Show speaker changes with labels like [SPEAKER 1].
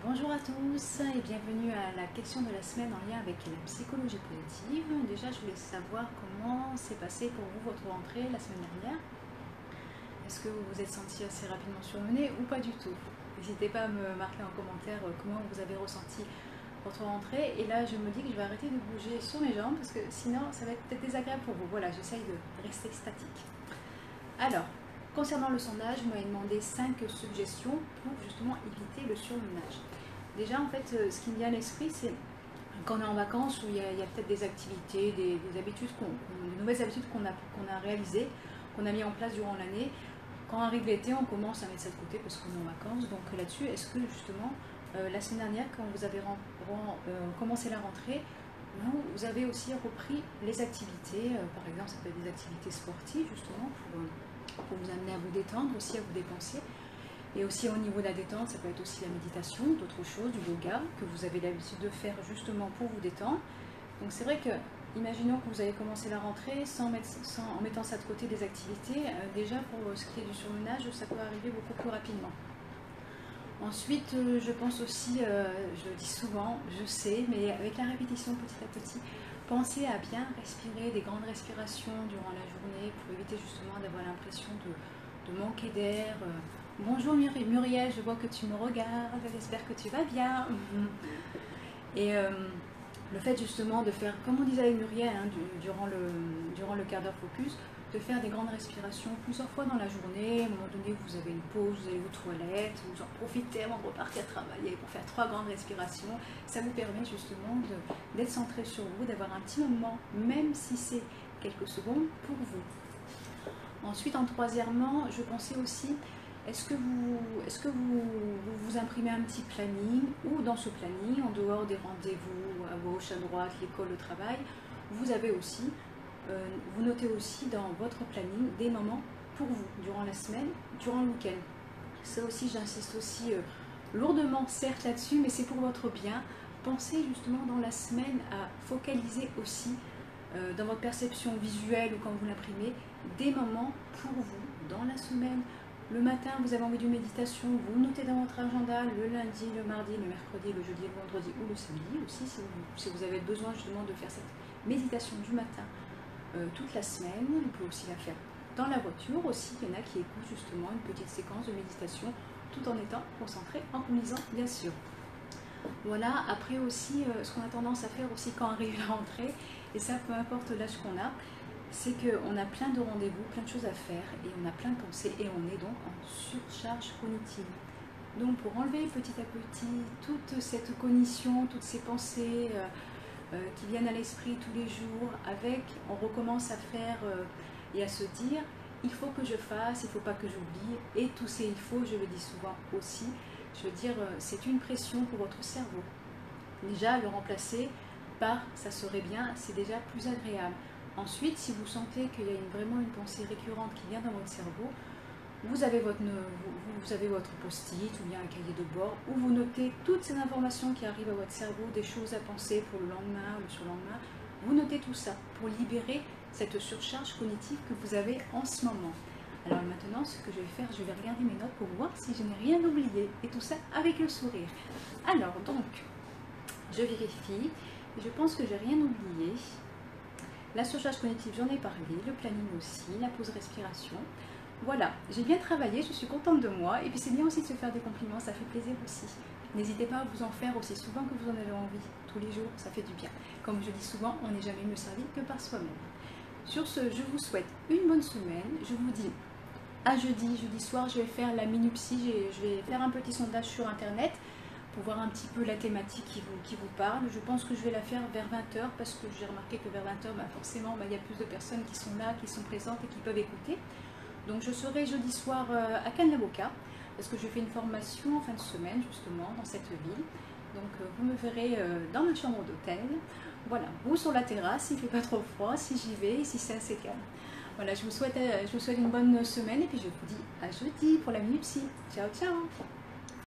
[SPEAKER 1] Bonjour à tous et bienvenue à la question de la semaine en lien avec la psychologie positive. Déjà, je voulais savoir comment s'est passé pour vous votre rentrée la semaine dernière. Est-ce que vous vous êtes senti assez rapidement surmené ou pas du tout? N'hésitez pas à me marquer en commentaire comment vous avez ressenti votre rentrée. Et là, je me dis que je vais arrêter de bouger sur mes jambes parce que sinon, ça va être peut-être désagréable pour vous. Voilà, j'essaye de rester statique. Alors, concernant le sondage, vous m'avez demandé 5 suggestions pour justement éviter le surmenage. Déjà, en fait, ce qui me vient à l'esprit, c'est quand on est en vacances où il y a peut-être des activités, des habitudes, des nouvelles habitudes qu'on a réalisées, qu'on a mis en place durant l'année. Quand arrive l'été, on commence à mettre ça de côté parce qu'on est en vacances. Donc là-dessus, est-ce que justement, la semaine dernière, quand vous avez commencé la rentrée, vous avez aussi repris les activités, par exemple, ça peut être des activités sportives, justement, pour vous amener à vous détendre, aussi à vous dépenser. Et aussi au niveau de la détente, ça peut être aussi la méditation, d'autres choses, du yoga, que vous avez l'habitude de faire justement pour vous détendre. Donc c'est vrai que, imaginons que vous avez commencé la rentrée en mettant ça de côté des activités, déjà pour ce qui est du surmenage, ça peut arriver beaucoup plus rapidement. Ensuite, je pense aussi, je le dis souvent, je sais, mais avec la répétition petit à petit, pensez à bien respirer des grandes respirations durant la journée pour éviter justement d'avoir l'impression de manquer d'air. Bonjour Muriel, je vois que tu me regardes, j'espère que tu vas bien. Et le fait justement de faire, comme on disait avec Muriel, hein, durant le quart d'heure focus, de faire des grandes respirations plusieurs fois dans la journée. À un moment donné, vous avez une pause, vous allez aux toilettes, vous en profitez avant de repartir travailler pour faire 3 grandes respirations. Ça vous permet justement d'être centré sur vous, d'avoir un petit moment, même si c'est quelques secondes, pour vous. Ensuite, en troisièmement, je pensais aussi, est-ce que vous imprimez un petit planning, ou dans ce planning, en dehors des rendez-vous à gauche, à droite, l'école, le travail, vous avez aussi, vous notez aussi dans votre planning des moments pour vous, durant la semaine, durant le week-end. Ça aussi, j'insiste aussi lourdement, certes là-dessus, mais c'est pour votre bien. Pensez justement dans la semaine à focaliser aussi dans votre perception visuelle ou quand vous l'imprimez, des moments pour vous dans la semaine. Le matin, vous avez envie d'une méditation, vous notez dans votre agenda le lundi, le mardi, le mercredi, le jeudi, le vendredi ou le samedi aussi, si vous avez besoin justement de faire cette méditation du matin toute la semaine. Vous pouvez aussi la faire dans la voiture aussi. Il y en a qui écoutent justement une petite séquence de méditation tout en étant concentré, en conduisant bien sûr. Voilà, après aussi, ce qu'on a tendance à faire aussi quand arrive la rentrée, et ça peu importe l'âge qu'on a, c'est qu'on a plein de rendez-vous, plein de choses à faire, et on a plein de pensées, et on est donc en surcharge cognitive. Donc pour enlever petit à petit toute cette cognition, toutes ces pensées qui viennent à l'esprit tous les jours, on recommence à faire et à se dire, il faut que je fasse, il ne faut pas que j'oublie, et tous ces il faut, je le dis souvent aussi, je veux dire, c'est une pression pour votre cerveau. Déjà, le remplacer par ça serait bien, c'est déjà plus agréable. Ensuite, si vous sentez qu'il y a vraiment une pensée récurrente qui vient dans votre cerveau, vous avez votre post-it ou bien un cahier de bord où vous notez toutes ces informations qui arrivent à votre cerveau, des choses à penser pour le lendemain, le surlendemain. Vous notez tout ça pour libérer cette surcharge cognitive que vous avez en ce moment. Alors maintenant, ce que je vais faire, je vais regarder mes notes pour voir si je n'ai rien oublié. Et tout ça avec le sourire. Alors, donc, je vérifie. Je pense que j'ai rien oublié. La surcharge cognitive, j'en ai parlé. Le planning aussi. La pause respiration. Voilà, j'ai bien travaillé, je suis contente de moi. Et puis c'est bien aussi de se faire des compliments, ça fait plaisir aussi. N'hésitez pas à vous en faire aussi souvent que vous en avez envie. Tous les jours, ça fait du bien. Comme je dis souvent, on n'est jamais mieux servi que par soi-même. Sur ce, je vous souhaite une bonne semaine. Je vous dis à jeudi soir, je vais faire la minupsie, je vais faire un petit sondage sur internet pour voir un petit peu la thématique qui vous parle. Je pense que je vais la faire vers 20h parce que j'ai remarqué que vers 20h, forcément, il y a plus de personnes qui sont là, qui sont présentes et qui peuvent écouter. Donc je serai jeudi soir à Cannes-la-Boca parce que je fais une formation en fin de semaine justement dans cette ville. Donc vous me verrez dans ma chambre d'hôtel, voilà, ou sur la terrasse s'il ne fait pas trop froid, si j'y vais, si c'est assez calme. Voilà, je vous souhaite une bonne semaine et puis je vous dis à jeudi pour la minupsie. Ciao, ciao!